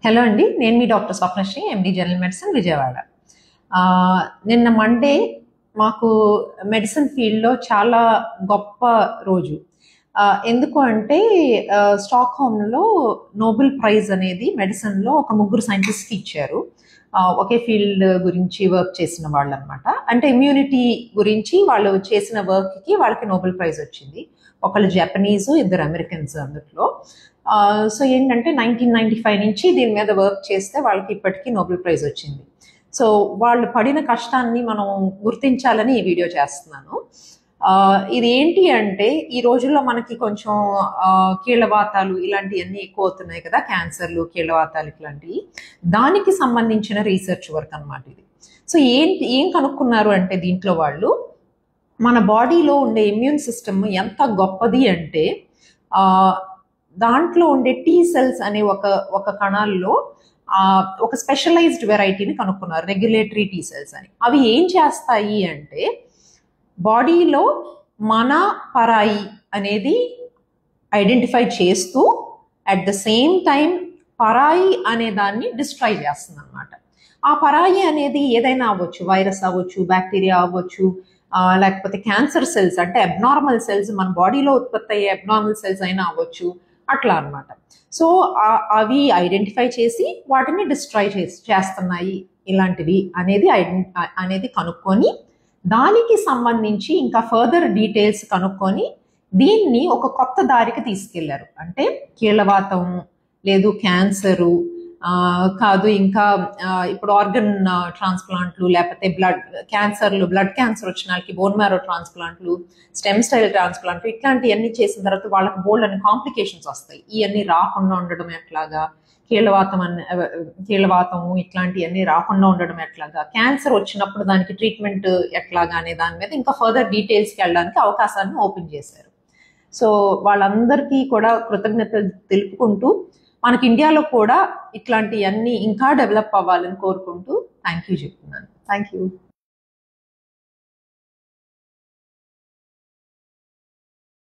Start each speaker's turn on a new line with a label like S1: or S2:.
S1: Hello అండి, నేను మీ doctor Swapnasri, MD general medicine, Vijayawada. నిన్న మండే మాకు మెడిసిన్ ఫీల్డ్లో చాలా గొప్ప రోజు. ఎందుకు అంటే స్టాక్హోమ్లో నోబెల్ ప్రైజ్ అనేది మెడిసిన్లో ఒక ముగ్గురు సైంటిస్ట్కి ఇచ్చారు. ఒకే ఫీల్డ్ గురించి వర్క్ చేసిన వాళ్ళు అనమాట. అంటే ఇమ్యూనిటీ గురించి వాళ్ళు చేసిన వర్క్కి వాళ్ళకి నోబెల్ ప్రైజ్ వచ్చింది. ఒకళ్ళు జపనీసు, ఇద్దరు అమెరికన్స్ అందులో. సో ఏంటంటే 1995 నుంచి దీని మీద వర్క్ చేస్తే వాళ్ళకి ఇప్పటికీ నోబెల్ ప్రైజ్ వచ్చింది. సో వాళ్ళు పడిన కష్టాన్ని మనం గుర్తించాలని ఈ వీడియో చేస్తున్నాను. ఇది ఏంటి అంటే ఈ రోజుల్లో మనకి కొంచెం కీళ్ళవాతాలు ఇలాంటివన్నీ ఎక్కువ అవుతున్నాయి కదా, క్యాన్సర్లు, కీళ్ళవాతాలు ఇట్లాంటివి. దానికి సంబంధించిన రీసెర్చ్ వర్క్ అనమాట ఇది. సో ఏం కనుక్కున్నారు అంటే దీంట్లో వాళ్ళు మన బాడీలో ఉండే ఇమ్యూన్ సిస్టమ్ ఎంత గొప్పది అంటే దాంట్లో ఉండే టీ సెల్స్ అనే ఒక కణాల్లో ఒక స్పెషలైజ్డ్ వెరైటీని కనుక్కున్నారు, రెగ్యులేటరీ టీ సెల్స్ అని. అవి ఏం చేస్తాయి అంటే బాడీలో మన పరాయి అనేది ఐడెంటిఫై చేస్తూ అట్ ద సేమ్ టైం పరాయి అనే దాన్ని డిస్ట్రాయ్ చేస్తుంది అనమాట. ఆ పరాయి అనేది ఏదైనా అవ్వచ్చు, వైరస్ అవ్వచ్చు, బ్యాక్టీరియా అవ్వచ్చు, లేకపోతే క్యాన్సర్ సెల్స్ అంటే అబ్నార్మల్ సెల్స్, మన బాడీలో ఉత్పత్తి అయ్యే అబ్నార్మల్ సెల్స్ అయినా అవ్వచ్చు, అట్లా అనమాట. సో అవి ఐడెంటిఫై చేసి వాటిని డిస్ట్రాయ్ చేస్తున్నాయి ఇలాంటివి అనేది కనుక్కొని దానికి సంబంధించి ఇంకా ఫర్దర్ డీటెయిల్స్ కనుక్కొని దీన్ని ఒక కొత్త దారికి తీసుకెళ్లారు. అంటే కీళ్ళవాతం లేదు, క్యాన్సరు కాదు, ఇంకా ఇప్పుడు ఆర్గన్ ట్రాన్స్ప్లాంట్లు, లేకపోతే బ్లడ్ క్యాన్సర్ వచ్చిన వాళ్ళకి బోన్ మ్యారో ట్రాన్స్ప్లాంట్లు, స్టెమ్ స్టైల్ ట్రాన్స్ప్లాంట్లు, ఇట్లాంటివన్నీ చేసిన తర్వాత వాళ్ళకి బోల్డ్ అనే కాంప్లికేషన్స్ వస్తాయి. ఇవన్నీ రాకుండా ఉండడం ఎట్లాగా, కీళ్ళవాతము ఇట్లాంటివన్నీ రాకుండా ఉండడం ఎట్లాగా, క్యాన్సర్ వచ్చినప్పుడు దానికి ట్రీట్మెంట్ ఎట్లాగా అనే దాని మీద ఇంకా ఫర్దర్ డీటెయిల్స్కి వెళ్ళడానికి అవకాశాన్ని ఓపెన్ చేశారు. సో వాళ్ళందరికీ కూడా కృతజ్ఞతలు తెలుపుకుంటూ మనకి ఇండియాలో కూడా ఇట్లాంటివన్నీ ఇంకా డెవలప్ అవ్వాలని కోరుకుంటూ థ్యాంక్ యూ చెప్తున్నాను. Thank you.